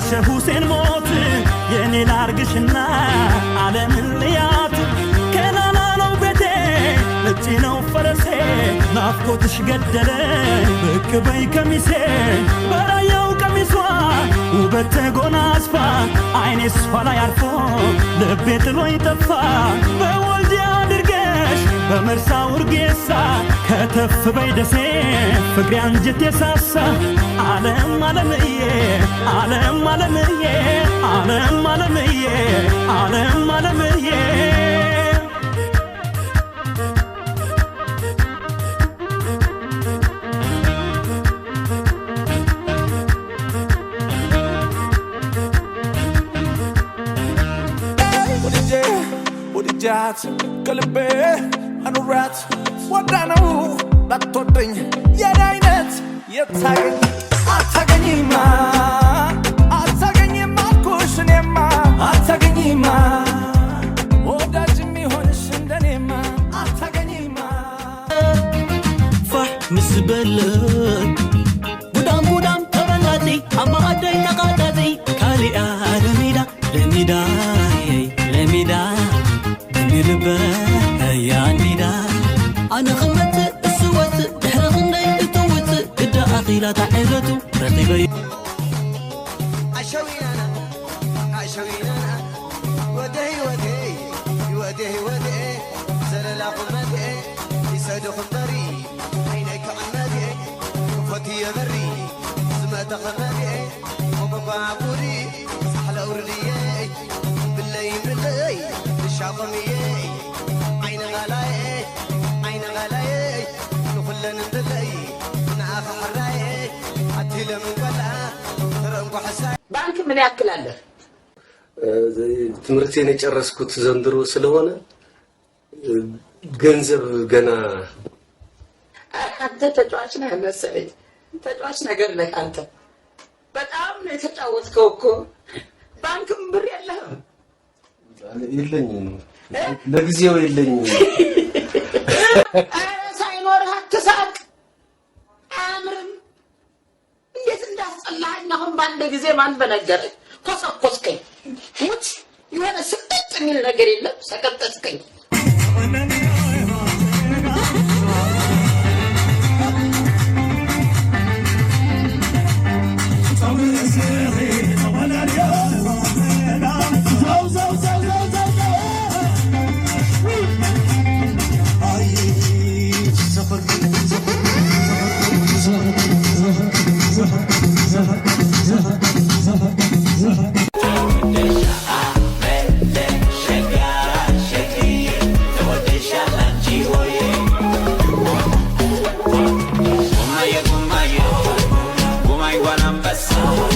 በሸህ ሁሴን ሞት የኔ ላርግሽና ዓለምን ልያት ከናና ነው ቤቴ ነጭ ነው ፈረሴ ናፍቆትሽ ገደለኝ ብቅ በይ ከሚሴ በራያው ቀሚሷ ውበት ተጎናጽፋ አይኔ እሷ ላይ አርፎ ልቤ ጥሎኝ ጠፋ በወልዲያ አድርገሽ በመርሳ ውርጌሳ ከተፍ በይ ደሴ ፍቅሬ አንጀቴ ሳሳ ዓለም ዓለምዬ ዓለም ዓለምዬ ዓለም ዓለምዬ ዓለም ዓለምዬ ጃት ከልቤ አኑራት ወዳነው ባትወደኝ የኔ አይነት የታገኝ አታገኝማ አታገኝማ አልኩሽ እኔማ አታገኝማ ወዳጅ የሚሆንሽ እንደኔማ አታገኝማ ፋህ ምስበለኝ ጉዳም ጉዳም ተበላቲ አማአደይ ነቃጣቲ ካሊአ ለሚዳ ለሚዳ ለሚዳ لبا يا نيدا انا خمت السوت دحر خندي توت ادا اخيلا تعيرتو رقيبي اشوينا ودي زلل قمتي يسد خمري عينك عمتي كفتي بري سمعت خمري وبابا عبوري سحل اورلي بالليل شاطمي عين غلاي نخلن ندلي نعاف حراي حتى لمن بلا ترنقو حساي ባንክ ምን ያክላል ትምርቴን የጨረስኩት ዘንድሮ ስለሆነ ገንዘብ ገና አንተ ተጫዋች ነህ መሰለኝ ተጫዋች ነገር ነህ አንተ በጣም ነው የተጫወትከው እኮ ባንክም ብር የለህም የለኝም ለጊዜው የለኝም ሳይኖርህ አትሳቅ አምርም እንዴት እንዳስጠላኸኝ አሁን ባንደ ጊዜ ማን በነገረኝ ኮሰኮስከኝ ሙት የሆነ ስቅጥ የሚል ነገር የለም ሰቀጠስከኝ Gumay, guanambasa